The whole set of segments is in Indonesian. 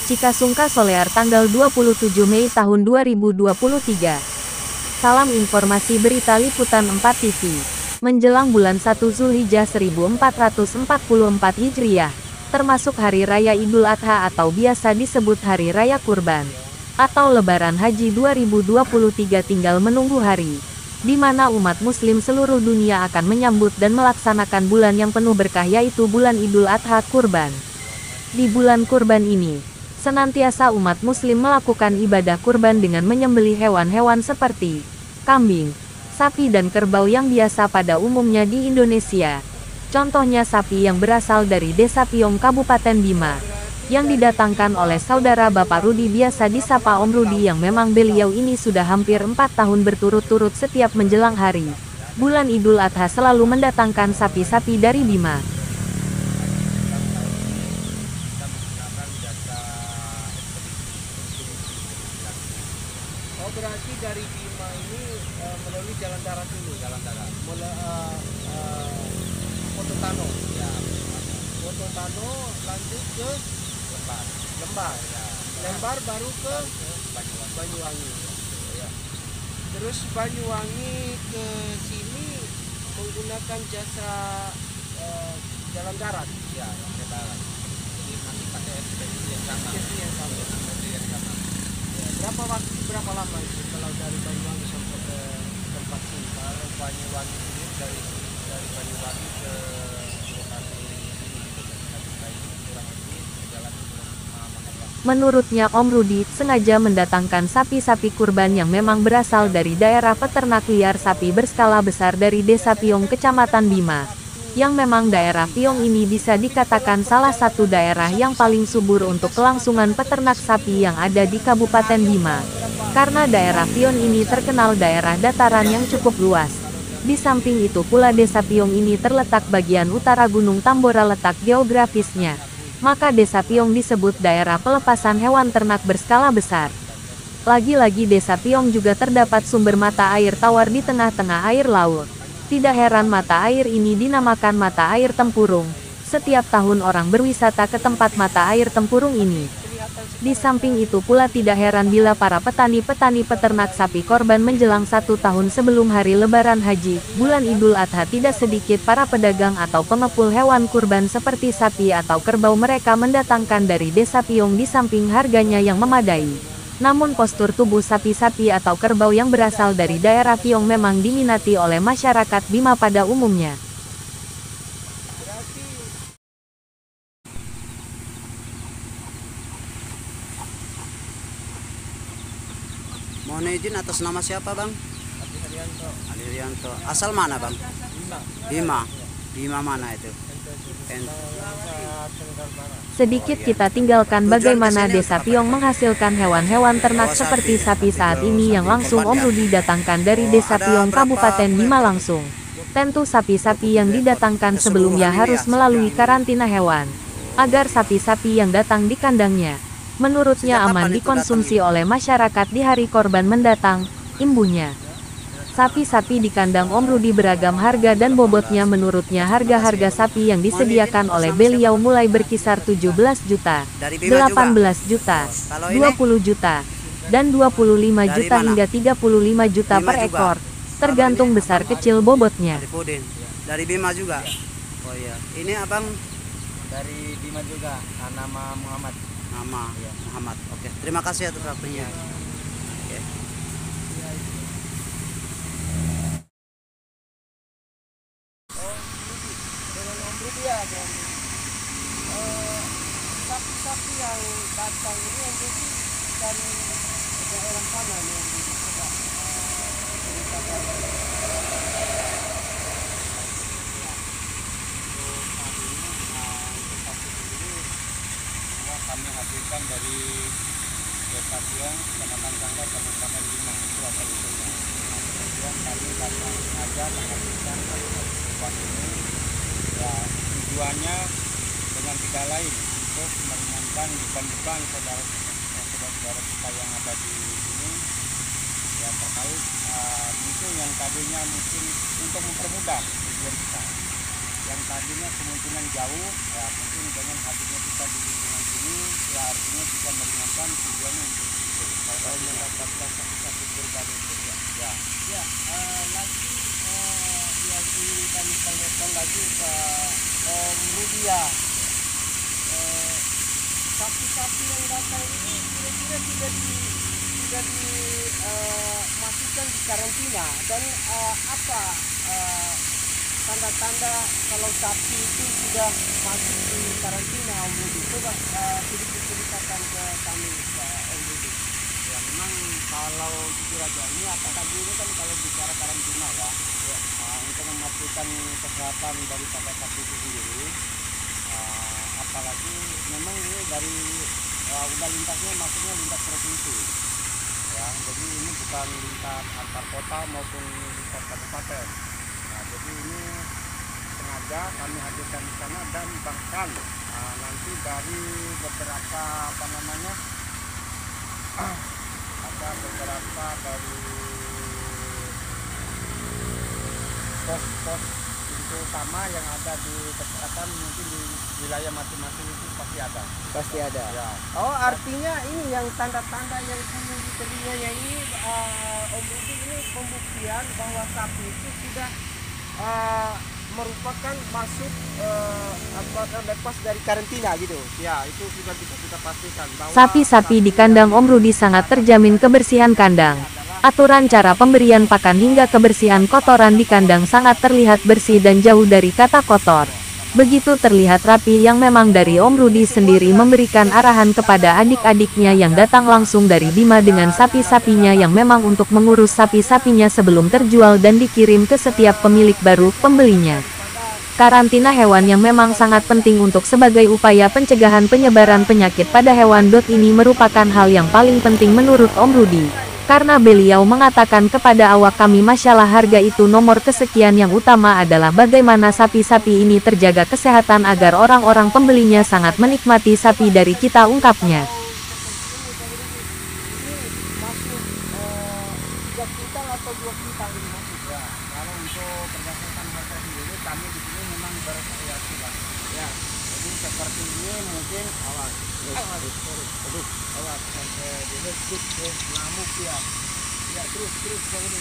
Cikasungka Solear tanggal 27 Mei tahun 2023. Salam informasi berita liputan 4 TV. Menjelang bulan 1 Zulhijjah 1444 Hijriah, termasuk Hari Raya Idul Adha atau biasa disebut Hari Raya Kurban, atau Lebaran Haji 2023 tinggal menunggu hari, di mana umat muslim seluruh dunia akan menyambut dan melaksanakan bulan yang penuh berkah yaitu bulan Idul Adha Kurban. Di bulan kurban ini, senantiasa umat muslim melakukan ibadah kurban dengan menyembelih hewan-hewan seperti kambing, sapi dan kerbau yang biasa pada umumnya di Indonesia. Contohnya sapi yang berasal dari Desa Piong Kabupaten Bima, yang didatangkan oleh saudara Bapak Rudi biasa disapa Om Rudi yang memang beliau ini sudah hampir 4 tahun berturut-turut setiap menjelang hari bulan Idul Adha selalu mendatangkan sapi-sapi dari Bima. Oh, berarti dari Bima ini melalui jalan darat dulu. Jalan darat. Pototano. Ya. Pototano lanjut ke Lembar. Lembar. Ya. Lembar baru ke Banyuwangi. Ya. Terus Banyuwangi ke sini menggunakan jasa jalan darat. Ya, jalan darat. Jadi nanti pakai ekspedisi yang sama. Berapa lama itu kalau dari Banyuwangi sampai ke tempat sini? Kalau Banyuwangi ini dari Banyuwangi ke lokasi ini kurang lebih jalan Menurutnya Om Rudi sengaja mendatangkan sapi-sapi kurban yang memang berasal dari daerah peternak liar sapi berskala besar dari Desa Piong Kecamatan Bima, yang memang daerah Piong ini bisa dikatakan salah satu daerah yang paling subur untuk kelangsungan peternak sapi yang ada di Kabupaten Bima. Karena daerah Piong ini terkenal daerah dataran yang cukup luas. Di samping itu pula Desa Piong ini terletak bagian utara Gunung Tambora letak geografisnya. Maka Desa Piong disebut daerah pelepasan hewan ternak berskala besar. Lagi-lagi Desa Piong juga terdapat sumber mata air tawar di tengah-tengah air laut. Tidak heran mata air ini dinamakan mata air tempurung. Setiap tahun orang berwisata ke tempat mata air tempurung ini. Di samping itu pula tidak heran bila para petani-petani peternak sapi korban menjelang 1 tahun sebelum hari Lebaran Haji, bulan Idul Adha tidak sedikit para pedagang atau pengepul hewan kurban seperti sapi atau kerbau mereka mendatangkan dari Desa Piong di samping harganya yang memadai. Namun postur tubuh sapi-sapi atau kerbau yang berasal dari daerah Piong memang diminati oleh masyarakat Bima pada umumnya. Mohon izin atas nama siapa Bang? Ali Rianto. Asal mana Bang? Bima. Bima mana itu? Sedikit kita tinggalkan bagaimana Desa Piong menghasilkan hewan-hewan ternak seperti sapi saat ini yang langsung Om Rudi datangkan dari Desa Piong Kabupaten Bima langsung. Tentu sapi-sapi yang didatangkan sebelumnya harus melalui karantina hewan, agar sapi-sapi yang datang di kandangnya, menurutnya aman dikonsumsi oleh masyarakat di hari korban mendatang, imbunya. Sapi-sapi di kandang Om Rudi beragam harga dan bobotnya menurutnya harga-harga sapi yang disediakan oleh beliau mulai berkisar 17 juta, 18 juta, 20 juta, dan 25 juta hingga 35 juta per ekor, tergantung besar kecil bobotnya. Dari Bima juga? Oh iya. Ini abang? Dari Bima juga, nama Muhammad. Nama ya, Muhammad. Oke, terima kasih atas waktunya. Oke. Dengan Om Rudi ya, sapi-sapi yang datang ini Om Rudi dari daerah mana nih Om Rudi? Coba ceritakan. Kami hasilkan dari Desa Piong, Kecamatan Sanggar, Kabupaten Bima, itu asal usulnya. Kemudian kami datang sengaja menghasilkan kurban ini, ya tujuannya dengan tidak lain untuk meringankan beban-beban saudara-saudara kita yang ada di sini, ya terkait mungkin yang tadinya mungkin untuk mempermudah tujuan kita. yang tadinya kemungkinan jauh, ya mungkin dengan hadirnya kita di lingkungan sini, ya artinya bisa meringankan tujuannya untuk itu. Kalau mendapatkan sapi kurban itu, ya. Ya, lagi yang ingin kami tanyakan lagi Pak Om Rudi ya. Sapi-sapi yang datang ini kira-kira sudah dimasukkan di karantina dan apa tanda-tanda kalau sapi itu sudah masuk di karantina Om Rudi? Coba sedikit ceritakan ke kami Pak Om Rudi. Ya memang kalau jujur aja ini apa tadi ini kan kalau bicara karantina ya, untuk memastikan kesehatan daripada sapi itu sendiri, apalagi memang ini dari udah lintasnya masuknya lintas provinsi, ya jadi ini bukan lintas antar kota maupun lintas kabupaten. Nah jadi ini sengaja kami hadirkan di sana dan bahkan nanti dari beberapa apa namanya ada beberapa dari pos-pos pintu utama yang ada di kesehatan mungkin di wilayah masing-masing itu pasti ada. Pasti ada. Ya. Oh, artinya ini yang tanda-tanda yang kuning di telinganya ini Om Rudi, ini pembuktian bahwa sapi itu sudah merupakan masuk lepas dari karantina gitu. Ya, itu sudah bisa kita pastikan bahwa Sapi-sapi di kandang Om Rudi sangat terjamin kebersihan kandang. Aturan cara pemberian pakan hingga kebersihan kotoran di kandang sangat terlihat bersih dan jauh dari kata kotor. Begitu terlihat rapi yang memang dari Om Rudi sendiri memberikan arahan kepada adik-adiknya yang datang langsung dari Bima dengan sapi-sapinya yang memang untuk mengurus sapi-sapinya sebelum terjual dan dikirim ke setiap pemilik baru pembelinya. Karantina hewan yang memang sangat penting untuk sebagai upaya pencegahan penyebaran penyakit pada hewan. Ini merupakan hal yang paling penting menurut Om Rudi. Karena beliau mengatakan kepada awak kami masalah harga itu nomor kesekian, yang utama adalah bagaimana sapi-sapi ini terjaga kesehatan agar orang-orang pembelinya sangat menikmati sapi dari kita, ungkapnya. Masuk 3 kuintal atau 2 kuintal ini masuk? ya, kalau untuk berdasarkan harga sendiri kami di sini memang bervariasi lah. Ya. Jadi seperti ini mungkin awas sampai Disebut ngamuk ya. Ya, terus ini.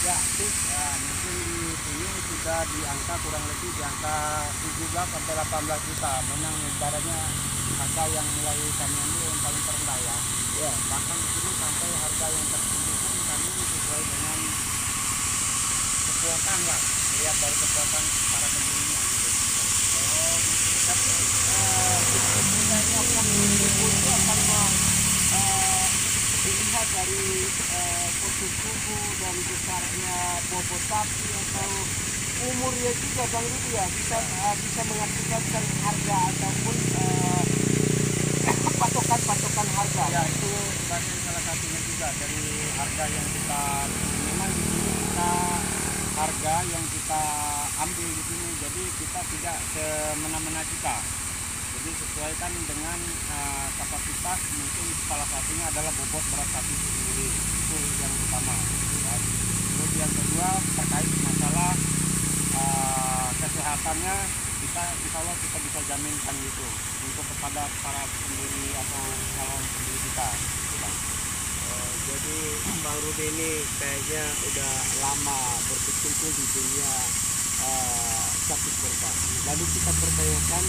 Ya, terus ya mungkin di sini sudah di angka kurang lebih di angka 17 sampai 18 juta. Memang ibaratnya harga yang mulai kami ambil yang paling terendah ya. ya. Bahkan di sini sampai harga yang tertinggi pun kami sesuai dengan kekuatan lah, lihat dari kekuatan para pembelinya gitu. Oh, tapi sebenarnya itu akan dilihat dari postur tubuh dan besarnya bobot sapi atau umurnya juga Bang Rudi ya, bisa mengakibatkan harga ataupun patokan harga. Ya itu bagian salah satunya juga dari harga yang kita memang di sini kita harga yang kita ambil di sini, jadi kita tidak semena-mena kita. Jadi sesuaikan dengan kapasitas, mungkin salah satunya adalah bobot berat sapi itu sendiri, itu yang utama. Ya. Terus yang kedua terkait masalah kesehatannya, kita insya Allah kita bisa jaminkan gitu untuk kepada para pembeli atau calon pembeli kita. Jadi Bang Rudi ini kayaknya udah lama berkecimpung di dunia sapi kurban. Lalu kita pertanyakan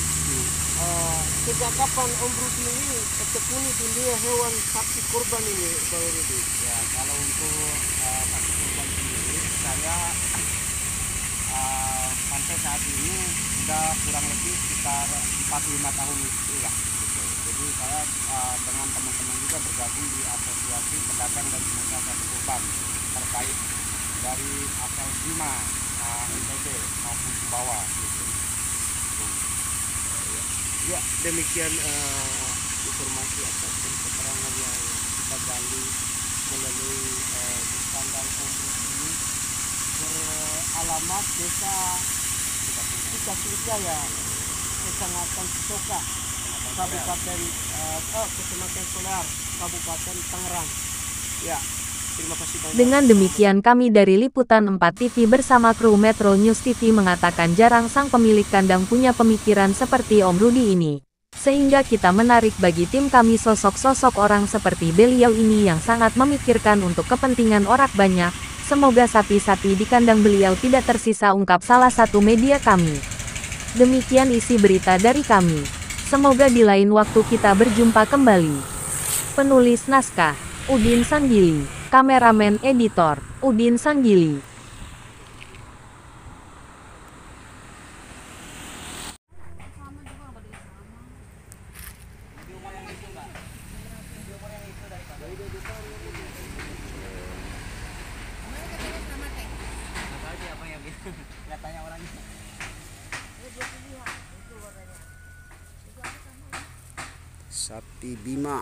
sejak kapan Om Rudi ini tekuni dunia hewan sapi kurban ini, Bang Rudi? Ya kalau untuk sapi kurban sendiri saya sampai saat ini sudah kurang lebih sekitar 4-5 tahun itulah gitu. Jadi saya dengan teman-teman juga bergabung di asosiasi pedagang dan pengusaha sapi kurban terkait dari asal Bima, NTB maupun Sumbawa gitu. Ya, demikian informasi ataupun keterangan yang kita gali melalui kandang Om Rudi ini, beralamat desa Cika ya, Kecamatan Cisoka, Kabupaten Kecamatan Solar, Kabupaten Tangerang. Ya, Terima kasih banyak. Dengan demikian kami dari Liputan 4 TV bersama kru Metro News TV mengatakan jarang sang pemilik kandang punya pemikiran seperti Om Rudi ini. Sehingga kita menarik bagi tim kami sosok-sosok orang seperti beliau ini yang sangat memikirkan untuk kepentingan orang banyak. Semoga sapi-sapi di kandang beliau tidak tersisa, ungkap salah satu media kami. Demikian isi berita dari kami. Semoga di lain waktu kita berjumpa kembali. Penulis naskah, Udin Sanggili. Kameramen editor, Udin Sanggili. Sapi Bima.